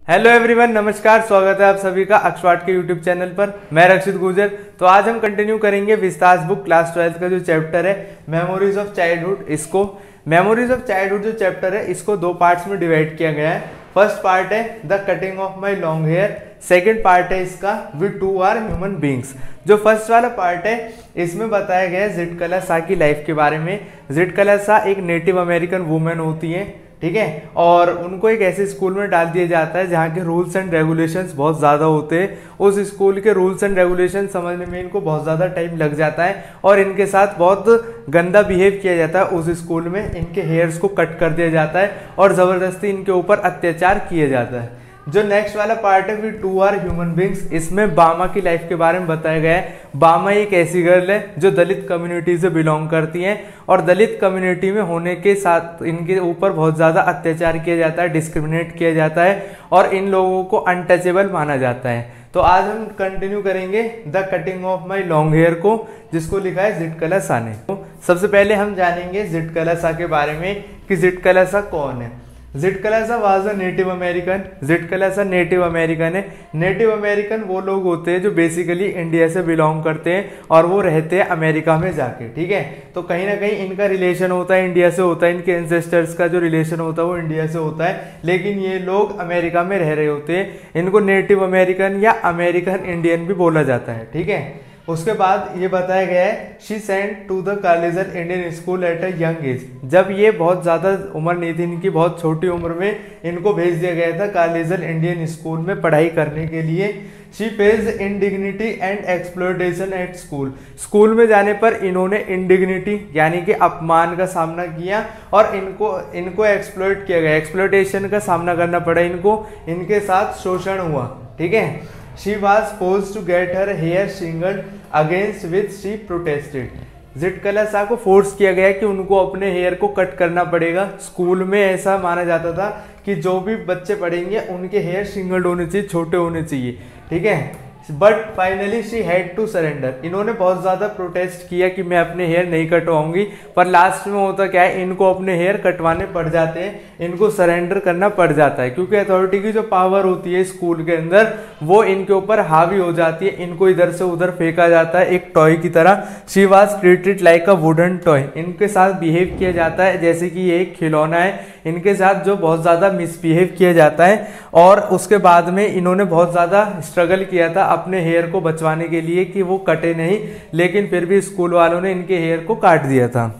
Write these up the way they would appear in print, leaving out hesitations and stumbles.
Hello everyone, नमस्कार। स्वागत है आप सभी का अक्षवाट के यूट्यूब चैनल पर। मैं रक्षित गुर्जर। तो आज हम कंटिन्यू करेंगे विस्तास बुक क्लास 12 का जो चैप्टर है मेमोरीज ऑफ चाइल्डहुड। इसको मेमोरीज ऑफ चाइल्डहुड जो चैप्टर है इसको दो पार्ट्स में डिवाइड किया गया है। फर्स्ट पार्ट है the cutting of my long hair, second part है इसका we too are human beings. जो फर्स्ट वाला पार्ट है इसमें बताया गया है जिटकला सा की लाइफ के बारे में। जिटकला सा एक नेटिव अमेरिकन वुमेन होती है, ठीक है, और उनको एक ऐसे स्कूल में डाल दिया जाता है जहाँ के रूल्स एंड रेगुलेशंस बहुत ज़्यादा होते हैं। उस स्कूल के रूल्स एंड रेगुलेशन समझने में इनको बहुत ज़्यादा टाइम लग जाता है और इनके साथ बहुत गंदा बिहेव किया जाता है। उस स्कूल में इनके हेयर्स को कट कर दिया जाता है और ज़बरदस्ती इनके ऊपर अत्याचार किया जाता है। जो नेक्स्ट वाला पार्ट है we too are human beings, इसमें बामा की लाइफ के बारे में बताया गया है। बामा एक ऐसी गर्ल है जो दलित कम्युनिटी से बिलोंग करती हैं और दलित कम्युनिटी में होने के साथ इनके ऊपर बहुत ज़्यादा अत्याचार किया जाता है, डिस्क्रिमिनेट किया जाता है और इन लोगों को अनटचेबल माना जाता है। तो आज हम कंटिन्यू करेंगे the cutting of my long hair को, जिसको लिखा है जिटकला सा ने। तो सबसे पहले हम जानेंगे जिटकला सा के बारे में कि जिटकला सा कौन है। जिटकला सा वाज अ नेटिव अमेरिकन। जिटकला सा नेटिव अमेरिकन है। नेटिव अमेरिकन वो लोग होते हैं जो बेसिकली इंडिया से बिलोंग करते हैं और वो रहते हैं अमेरिका में जाके, ठीक है। तो कहीं ना कहीं इनका रिलेशन होता है इंडिया से होता है, इनके एंसेस्टर्स का जो रिलेशन होता है वो इंडिया से होता है, लेकिन ये लोग अमेरिका में रह रहे होते हैं। इनको नेटिव अमेरिकन या अमेरिकन इंडियन भी बोला जाता है, ठीक है। उसके बाद ये बताया गया है she sent to the Carlisle Indian school at a young age. जब ये बहुत ज़्यादा उम्र नहीं थी इनकी, बहुत छोटी उम्र में इनको भेज दिया गया था कार्लेजन इंडियन स्कूल में पढ़ाई करने के लिए। She faced indignity and exploitation at school. School में जाने पर इन्होंने इंडिग्निटी यानी कि अपमान का सामना किया और इनको एक्सप्लॉयट किया गया, एक्सप्लॉयटेशन का सामना करना पड़ा इनको, इनके साथ शोषण हुआ, ठीक है। She was forced to get her hair shingled against which she protested. जिटकला Sa को फोर्स किया गया कि उनको अपने हेयर को कट करना पड़ेगा। स्कूल में ऐसा माना जाता था कि जो भी बच्चे पढ़ेंगे उनके हेयर शिंगल्ड होने चाहिए, छोटे होने चाहिए, ठीक है। But finally she had to surrender. इन्होंने बहुत ज़्यादा प्रोटेस्ट किया कि मैं अपने हेयर नहीं कटवाऊंगी, पर लास्ट में होता क्या है, इनको अपने हेयर कटवाने पड़ जाते हैं, इनको सरेंडर करना पड़ जाता है क्योंकि अथॉरिटी की जो पावर होती है स्कूल के अंदर वो इनके ऊपर हावी हो जाती है। इनको इधर से उधर फेंका जाता है एक टॉय की तरह। She was treated like a wooden toy. इनके साथ बिहेव किया जाता है जैसे कि ये एक खिलौना है, इनके साथ जो बहुत ज़्यादा मिसबिहेव किया जाता है। और उसके बाद में इन्होंने बहुत ज़्यादा स्ट्रगल किया था अपने हेयर को बचवाने के लिए कि वो कटे नहीं, लेकिन फिर भी स्कूल वालों ने इनके हेयर को काट दिया था।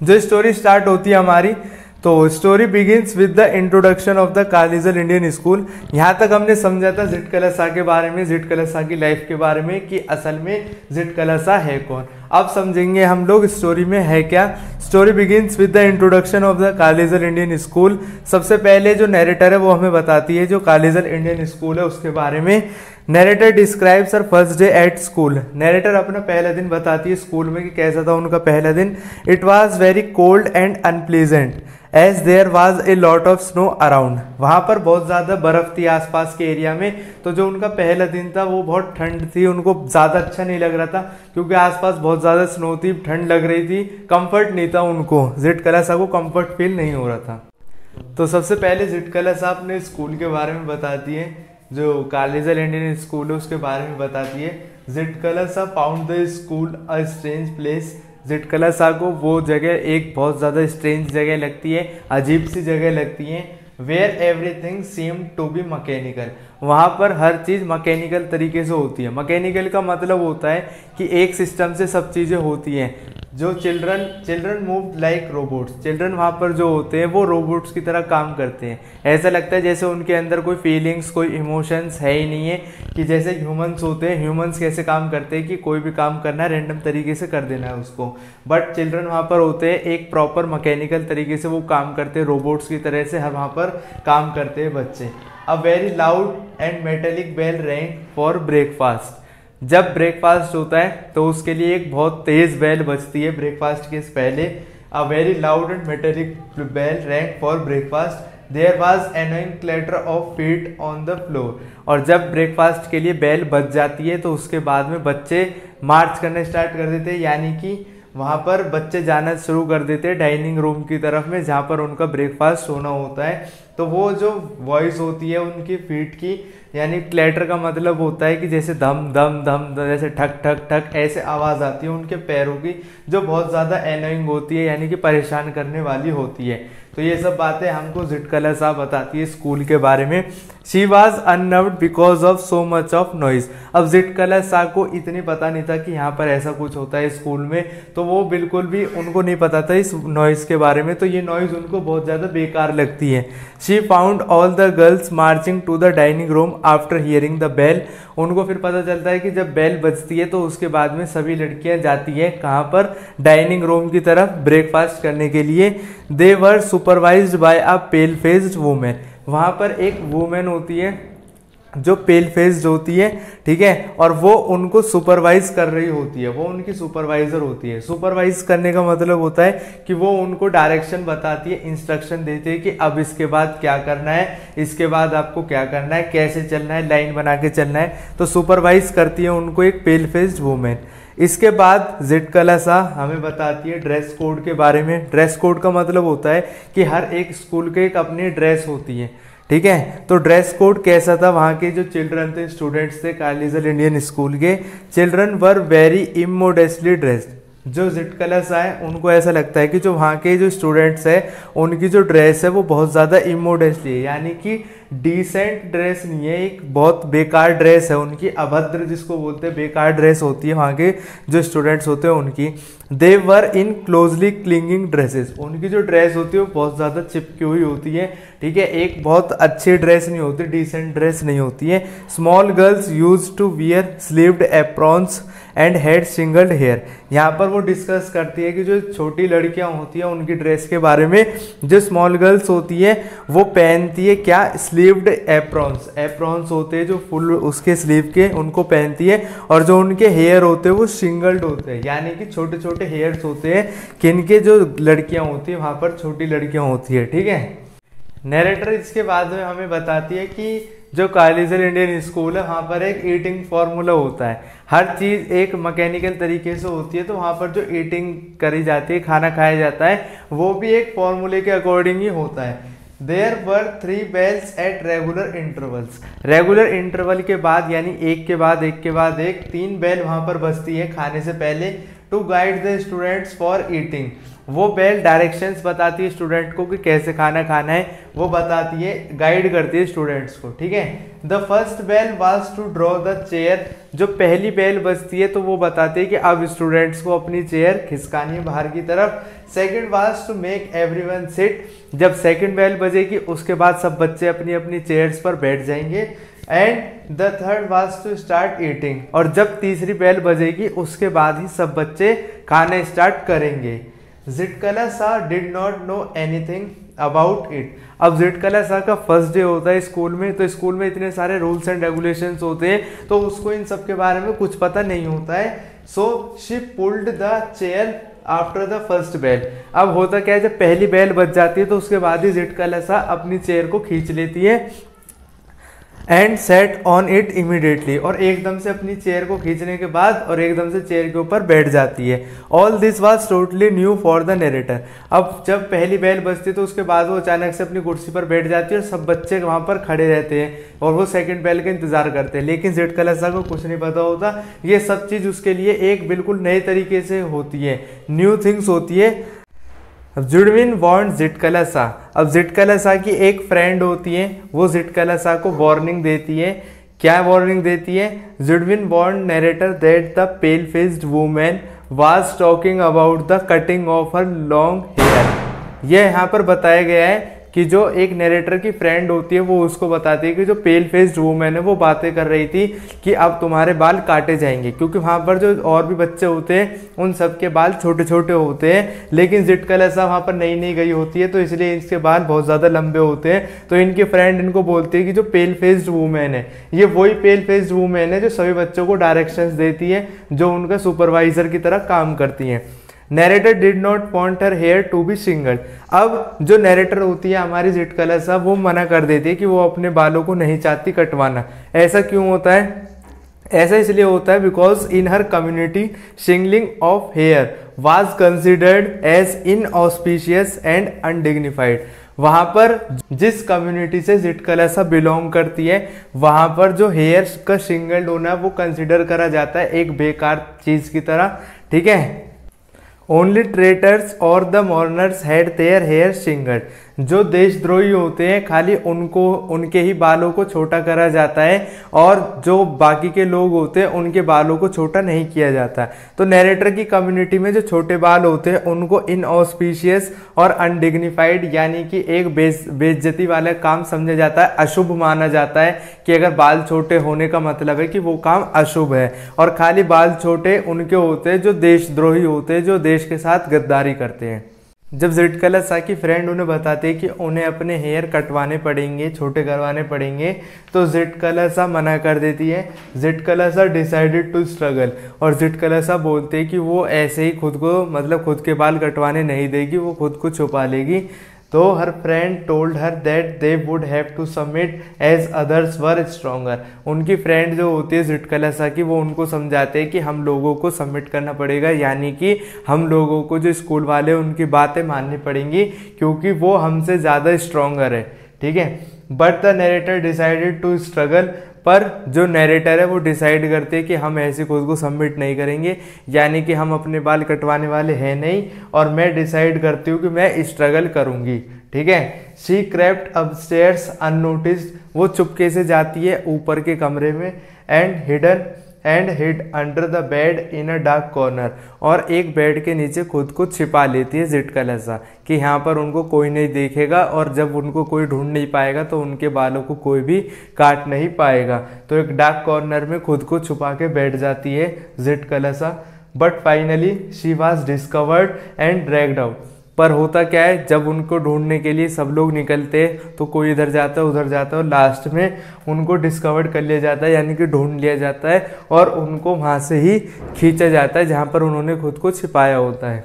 जो स्टोरी स्टार्ट होती है हमारी, तो story begins with the introduction of the Carlisle Indian school. यहाँ तक हमने समझा था जिटकला सा के बारे में, जिटकला सा की लाइफ के बारे में कि असल में जिटकला सा है कौन। अब समझेंगे हम लोग स्टोरी में है क्या। Story begins with the introduction of the Carlisle Indian school. सबसे पहले जो नैरेटर है वो हमें बताती है जो कार्लेजन इंडियन स्कूल है उसके बारे में। Narrator describes her first day at school. Narrator अपना पहला दिन बताती है स्कूल में कि कैसा था उनका पहला दिन। It was very cold and unpleasant as there was a lot of snow around. वहाँ पर बहुत ज़्यादा बर्फ़ थी आसपास के एरिया में, तो जो उनका पहला दिन था वो बहुत ठंड थी, उनको ज़्यादा अच्छा नहीं लग रहा था क्योंकि आसपास बहुत ज़्यादा स्नो थी, ठंड लग रही थी, कंफर्ट नहीं था उनको। जिटकला सा को कंफर्ट फील नहीं हो रहा था। तो सबसे पहले जिटकला सा अपने स्कूल के बारे में बताती है, जो कार्लेजन इंडियन स्कूल है उसके बारे में बताती है। Zitkala Sa found the school a strange place. Zitkala Sa को वो जगह एक बहुत ज़्यादा स्ट्रेंज जगह लगती है, अजीब सी जगह लगती है। Where everything seem to be mechanical. वहाँ पर हर चीज़ मैकेनिकल तरीके से होती है। मैकेनिकल का मतलब होता है कि एक सिस्टम से सब चीज़ें होती हैं। जो children move like robots. Children वहाँ पर जो होते हैं वो रोबोट्स की तरह काम करते हैं। ऐसा लगता है जैसे उनके अंदर कोई फीलिंग्स, कोई इमोशंस है ही नहीं है, कि जैसे ह्यूमंस होते हैं, ह्यूमंस कैसे काम करते हैं कि कोई भी काम करना है रैंडम तरीके से कर देना है उसको। बट चिल्ड्रन वहाँ पर होते हैं एक प्रॉपर मैकेनिकल तरीके से वो काम करते हैं, रोबोट्स की तरह से हर वहाँ पर काम करते हैं बच्चे। A very loud and metallic bell rang for breakfast. जब ब्रेकफास्ट होता है तो उसके लिए एक बहुत तेज बेल बजती है ब्रेकफास्ट के पहले। A very loud and metallic bell rang for breakfast. There was annoying clatter of feet on the floor. और जब ब्रेकफास्ट के लिए बेल बज जाती है तो उसके बाद में बच्चे मार्च करना स्टार्ट कर देते हैं, यानी कि वहाँ पर बच्चे जाना शुरू कर देते हैं डाइनिंग रूम की तरफ में जहाँ पर उनका ब्रेकफास्ट होना होता है। तो वो जो वॉइस होती है उनकी फीट की, यानी क्लैटर का मतलब होता है कि जैसे धम धम धम जैसे ठक ठक ठक ऐसे आवाज़ आती है उनके पैरों की, जो बहुत ज़्यादा एनोइंग होती है, यानी कि परेशान करने वाली होती है। तो ये सब बातें हमको झिटकला सा बताती है स्कूल के बारे में। She was unnerved because of so much of noise. अब झिटकला सा को इतनी पता नहीं था कि यहाँ पर ऐसा कुछ होता है स्कूल में, तो वो बिल्कुल भी उनको नहीं पता था इस नॉइज़ के बारे में, तो ये नॉइज़ उनको बहुत ज़्यादा बेकार लगती है। She found all the girls marching to the dining room after hearing the bell. उनको फिर पता चलता है कि जब बेल बजती है तो उसके बाद में सभी लड़कियां जाती हैं कहाँ पर, डाइनिंग रूम की तरफ ब्रेकफास्ट करने के लिए। दे वर सुपरवाइज्ड बाय अ पेल फेस्ड वुमेन। वहाँ पर एक वुमेन होती है जो पेल फेस्ड होती है, ठीक है, और वो उनको सुपरवाइज कर रही होती है, वो उनकी सुपरवाइजर होती है। सुपरवाइज करने का मतलब होता है कि वो उनको डायरेक्शन बताती है, इंस्ट्रक्शन देती है कि अब इसके बाद क्या करना है, इसके बाद आपको क्या करना है, कैसे चलना है, लाइन बना के चलना है। तो सुपरवाइज करती है उनको एक पेल फेस्ड वुमेन। इसके बाद झिटकला सा हमें बताती है ड्रेस कोड के बारे में। ड्रेस कोड का मतलब होता है कि हर एक स्कूल के एक अपनी ड्रेस होती है, ठीक है। तो ड्रेस कोड कैसा था, वहाँ के जो चिल्ड्रन थे, स्टूडेंट्स थे कार्लिसल इंडियन स्कूल के, चिल्ड्रन वर वेरी इमोडेस्टली ड्रेस्ड। जो झिटकला सा है उनको ऐसा लगता है कि जो वहाँ के जो स्टूडेंट्स हैं उनकी जो ड्रेस है वो बहुत ज़्यादा इमोडेस्टली है, यानी कि डिसेंट ड्रेस नहीं है, एक बहुत बेकार ड्रेस है उनकी, अभद्र जिसको बोलते हैं, बेकार ड्रेस होती है वहाँ के जो स्टूडेंट्स होते हैं उनकी। दे वर इन क्लोजली क्लिंगिंग ड्रेसेस। उनकी जो ड्रेस होती है वो बहुत ज़्यादा चिपकी हुई होती है, ठीक है, एक बहुत अच्छी ड्रेस नहीं होती, डिसेंट ड्रेस नहीं होती है। Small girls use to wear sleeved aprons and had shingled hair. यहाँ पर वो डिस्कस करती है कि जो छोटी लड़कियाँ होती हैं उनकी ड्रेस के बारे में। जो स्मॉल गर्ल्स होती है वो पहनती है क्या, स्लीव्ड एप्रॉन्स। एप्रॉन्स होते हैं जो फुल उसके स्लीव के, उनको पहनती है, और जो उनके हेयर होते हैं वो सिंगल्ड होते हैं, यानी कि छोटे छोटे हेयर्स होते हैं, किनके जो लड़कियाँ होती है वहाँ पर छोटी लड़कियाँ होती है, ठीक है। नरेटर इसके बाद में हमें बताती है कि जो कार्लिसल इंडियन स्कूल है वहाँ पर एक ईटिंग फार्मूला होता है, हर चीज़ एक मैकेनिकल तरीके से होती है, तो वहाँ पर जो ईटिंग करी जाती है, खाना खाया जाता है, वो भी एक फार्मूले के अकॉर्डिंग ही होता है। There were 3 bells at regular intervals. Regular interval के बाद, यानी एक के बाद एक के बाद एक, 3 बेल वहाँ पर बजती है खाने से पहले, to guide the students for eating. वो बेल डायरेक्शंस बताती है स्टूडेंट को कि कैसे खाना खाना है, वो बताती है, गाइड करती है स्टूडेंट्स को, ठीक है। The first bell was to draw the chair. जो पहली बेल बजती है तो वो बताती है कि अब स्टूडेंट्स को अपनी चेयर खिसकानी है बाहर की तरफ। Second was to make everyone sit. जब सेकंड बेल बजेगी उसके बाद सब बच्चे अपनी अपनी चेयर्स पर बैठ जाएंगे। And the third was to start eating. और जब तीसरी बेल बजेगी उसके बाद ही सब बच्चे खाना स्टार्ट करेंगे। झिटकला सा did not know anything about it. अब झिटकला सा का फर्स्ट डे होता है स्कूल में, तो स्कूल में इतने सारे रूल्स एंड रेगुलेशंस होते हैं, तो उसको इन सब के बारे में कुछ पता नहीं होता है। So she pulled the chair after the first bell. अब होता क्या है, जब पहली बेल बज जाती है तो उसके बाद ही झिटकला सा अपनी चेयर को खींच लेती है and set on it immediately. और एकदम से अपनी चेयर को खींचने के बाद और एकदम से चेयर के ऊपर बैठ जाती है। All this was totally new for the narrator. अब जब पहली बेल बजती तो उसके बाद वो अचानक से अपनी कुर्सी पर बैठ जाती है और सब बच्चे वहां पर खड़े रहते हैं और वो सेकंड बेल का इंतजार करते हैं। लेकिन झिटकला सा को कुछ नहीं पता होता, ये सब चीज उसके लिए एक बिल्कुल नए तरीके से होती है, न्यू थिंग्स होती है। जुडविन वार्न झिटकला सा। अब झिटकला सा की एक फ्रेंड होती है, वो झिटकला सा को वार्निंग देती है। क्या वार्निंग देती है? Judewin warned narrator that the pale faced women was talking about the cutting of her long hair. यह यहाँ पर बताया गया है कि जो एक नरेटर की फ्रेंड होती है वो उसको बताती है कि जो पेल फेस्ड वुमेन है वो बातें कर रही थी कि अब तुम्हारे बाल काटे जाएंगे, क्योंकि वहाँ पर जो और भी बच्चे होते हैं उन सब के बाल छोटे छोटे होते हैं, लेकिन झिटकला सा वहाँ पर नई नई गई होती है तो इसलिए इसके बाल बहुत ज़्यादा लंबे होते हैं। तो इनकी फ्रेंड इनको बोलती है कि जो पेल फेस्ड वुमेन है ये वही पेल फेस्ड वुमेन है जो सभी बच्चों को डायरेक्शंस देती है, जो उनका सुपरवाइजर की तरह काम करती हैं। Narrator did not want her hair to be single. अब जो नरेटर होती है हमारी झिटकला सा, वो मना कर देती है कि वो अपने बालों को नहीं चाहती कटवाना। ऐसा क्यों होता है? ऐसा इसलिए होता है because in her community shingling of hair was considered as inauspicious and undignified. वहां पर जिस कम्युनिटी से जिटकलसा बिलोंग करती है वहां पर जो हेयर का सिंगल्ड होना है वो कंसिडर करा जाता है एक बेकार चीज की तरह, ठीक है। ओनली ट्रेटर्स और the mourners had their hair shingled, जो देशद्रोही होते हैं खाली उनको उनके ही बालों को छोटा करा जाता है और जो बाकी के लोग होते हैं उनके बालों को छोटा नहीं किया जाता। तो नैरेटर की कम्युनिटी में जो छोटे बाल होते हैं उनको इनऑस्पिशियस और अनडिग्निफाइड यानी कि एक बेइज्जती वाला काम समझा जाता है, अशुभ माना जाता है कि अगर बाल छोटे होने का मतलब है कि वो काम अशुभ है। और खाली बाल छोटे उनके होते हैं जो देशद्रोही होते हैं, जो देश के साथ गद्दारी करते हैं। जब जिटकलसा की फ्रेंड उन्हें बताते हैं कि उन्हें अपने हेयर कटवाने पड़ेंगे, छोटे करवाने पड़ेंगे, तो जिटकलसा मना कर देती है। जिटकलसा डिसाइडेड टू स्ट्रगल, और जिटकलसा बोलते हैं कि वो ऐसे ही खुद को मतलब खुद के बाल कटवाने नहीं देगी, वो खुद को छुपा लेगी। तो her friend told her that they would have to submit as others were stronger. उनकी फ्रेंड जो होती है जिटकलसा की, वो उनको समझाते हैं कि हम लोगों को सबमिट करना पड़ेगा, यानी कि हम लोगों को जो स्कूल वाले उनकी बातें माननी पड़ेंगी क्योंकि वो हमसे ज़्यादा स्ट्रॉन्गर है, ठीक है। But the narrator decided to struggle, पर जो नैरेटर है वो डिसाइड करते हैं कि हम ऐसे खुद को सबमिट नहीं करेंगे, यानी कि हम अपने बाल कटवाने वाले हैं नहीं, और मैं डिसाइड करती हूँ कि मैं स्ट्रगल करूँगी, ठीक है। शी क्रेप्ट अपस्टेयर्स अननोटिस्ड, वो चुपके से जाती है ऊपर के कमरे में, and hid under the bed in a dark corner, और एक बेड के नीचे खुद को छिपा लेती है जिटकलसा कि यहाँ पर उनको कोई नहीं देखेगा, और जब उनको कोई ढूंढ नहीं पाएगा तो उनके बालों को कोई भी काट नहीं पाएगा। तो एक डार्क कॉर्नर में खुद को छुपा के बैठ जाती है Zitkala Sa. But finally she was discovered and dragged out, पर होता क्या है, जब उनको ढूंढने के लिए सब लोग निकलते हैं तो कोई इधर जाता है उधर जाता है, और लास्ट में उनको डिस्कवर कर लिया जाता है, यानी कि ढूंढ लिया जाता है, और उनको वहां से ही खींचा जाता है जहां पर उन्होंने खुद को छिपाया होता है।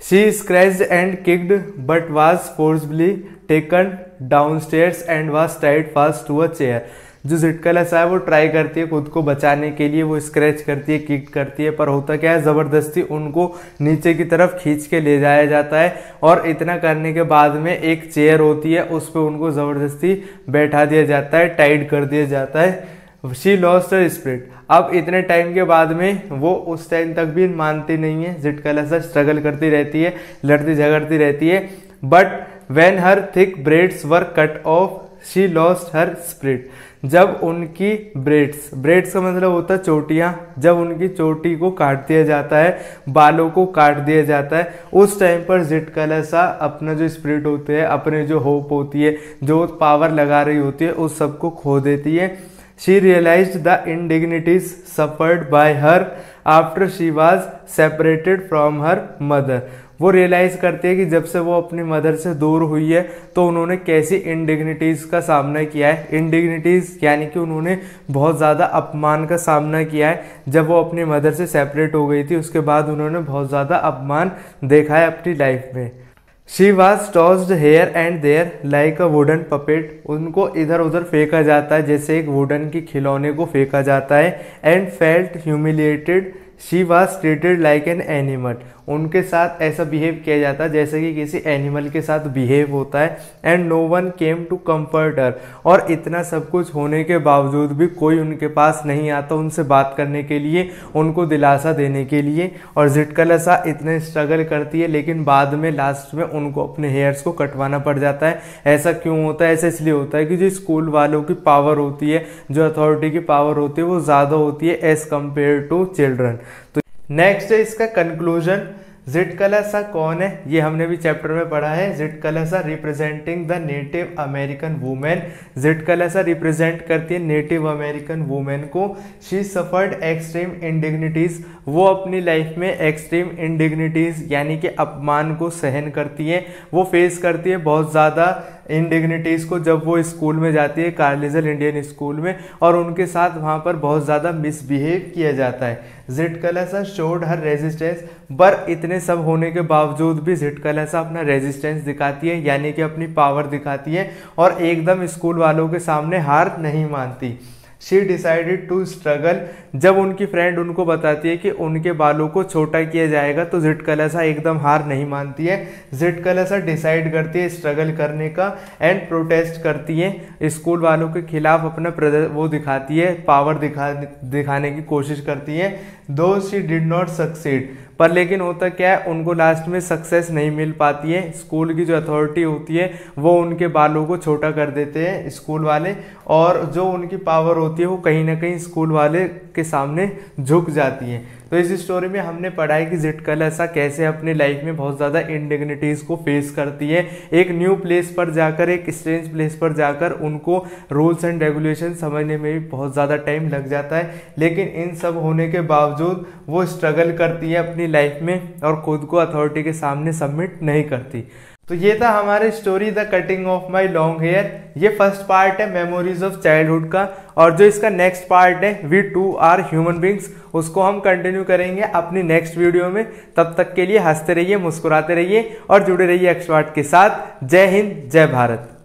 She scratched and kicked but was forcefully taken downstairs and was tied fast to a chair. जो जिटकलसा है वो ट्राई करती है खुद को बचाने के लिए, वो स्क्रैच करती है, किक करती है, पर होता क्या है, ज़बरदस्ती उनको नीचे की तरफ खींच के ले जाया जाता है, और इतना करने के बाद में एक चेयर होती है उस पर उनको ज़बरदस्ती बैठा दिया जाता है, टाइट कर दिया जाता है। शी लॉस्ट हर स्पिरिट, अब इतने टाइम के बाद में वो उस टाइम तक भी मानती नहीं है, जिटकलसा स्ट्रगल करती रहती है, लड़ती झगड़ती रहती है। But when her thick breads were cut off she lost her spirit, जब उनकी ब्रेड्स का मतलब होता है चोटियां, जब उनकी चोटी को काट दिया जाता है, बालों को काट दिया जाता है, उस टाइम पर जिटकलसा अपना जो स्पिरिट होते हैं, अपने जो होप होती है, जो पावर लगा रही होती है, उस सबको खो देती है। She realised the indignities suffered by her after she was separated from her mother, वो रियलाइज करते हैं कि जब से वो अपनी मदर से दूर हुई है तो उन्होंने कैसी इंडिग्निटीज का सामना किया है। इंडिग्निटीज यानी कि उन्होंने बहुत ज़्यादा अपमान का सामना किया है। जब वो अपनी मदर से सेपरेट हो गई थी उसके बाद उन्होंने बहुत ज़्यादा अपमान देखा है अपनी लाइफ में। She was tossed here and there like a wooden puppet, उनको इधर उधर फेंका जाता है जैसे एक वुडन की खिलौने को फेंका जाता है। And felt humiliated, she was treated like an animal, उनके साथ ऐसा बिहेव किया जाता है जैसे कि किसी एनिमल के साथ बिहेव होता है। And no one came to comfort her, और इतना सब कुछ होने के बावजूद भी कोई उनके पास नहीं आता उनसे बात करने के लिए, उनको दिलासा देने के लिए। और जिटकलसा इतने स्ट्रगल करती है लेकिन बाद में लास्ट में उनको अपने हेयर्स को कटवाना पड़ जाता है। ऐसा क्यों होता है? ऐसा इसलिए होता है कि जो स्कूल वालों की पावर होती है, जो अथॉरिटी की पावर होती है, वो ज़्यादा होती है एज कम्पेयर टू चिल्ड्रन। तो नेक्स्ट है इसका कंक्लूजन। जिटकलसा कौन है ये हमने भी चैप्टर में पढ़ा है। Zitkala Sa representing the native American women, Zitkala Sa represent करती है नेटिव अमेरिकन वुमेन को। शी सफर्ड एक्सट्रीम इंडिग्निटीज, वो अपनी लाइफ में एक्सट्रीम इंडिग्निटीज यानी कि अपमान को सहन करती है, वो फेस करती है बहुत ज़्यादा इंडिग्निटीज़ को जब वो स्कूल में जाती है, कार्लिजल इंडियन स्कूल में, और उनके साथ वहाँ पर बहुत ज़्यादा मिसबिहेव किया जाता है। जिटकलसा शोड हर रेजिस्टेंस, पर इतने सब होने के बावजूद भी जिटकलसा अपना रेजिस्टेंस दिखाती है यानी कि अपनी पावर दिखाती है और एकदम स्कूल वालों के सामने हार नहीं मानती। She decided to struggle. जब उनकी फ्रेंड उनको बताती है कि उनके बालों को छोटा किया जाएगा तो झिटकलसा एकदम हार नहीं मानती है। झिटकलसा डिसाइड करती है स्ट्रगल करने का एंड प्रोटेस्ट करती है, स्कूल वालों के खिलाफ अपना वो दिखाती है, पावर दिखाने की कोशिश करती है। दो शी डिड नॉट सक्सीड, पर लेकिन होता क्या है, उनको लास्ट में सक्सेस नहीं मिल पाती है। स्कूल की जो अथॉरिटी होती है वो उनके बालों को छोटा कर देते हैं स्कूल वाले, और जो उनकी पावर होती है वो कहीं ना कहीं स्कूल वाले के सामने झुक जाती है। तो इस स्टोरी में हमने पढ़ा है कि झिटकलसा कैसे अपनी लाइफ में बहुत ज़्यादा इंडिग्निटीज़ को फेस करती है। एक न्यू प्लेस पर जाकर, एक स्ट्रेंज प्लेस पर जाकर उनको रूल्स एंड रेगुलेशन समझने में भी बहुत ज़्यादा टाइम लग जाता है, लेकिन इन सब होने के बावजूद वो स्ट्रगल करती है अपनी लाइफ में और खुद को अथॉरिटी के सामने सबमिट नहीं करती। तो ये था हमारे story the cutting of my long hair. ये फर्स्ट पार्ट है मेमोरीज ऑफ चाइल्डहुड का, और जो इसका नेक्स्ट पार्ट है we too are human beings, उसको हम कंटिन्यू करेंगे अपनी नेक्स्ट वीडियो में। तब तक के लिए हंसते रहिए, मुस्कुराते रहिए और जुड़े रहिए एक्सपर्ट के साथ। जय हिंद, जय भारत।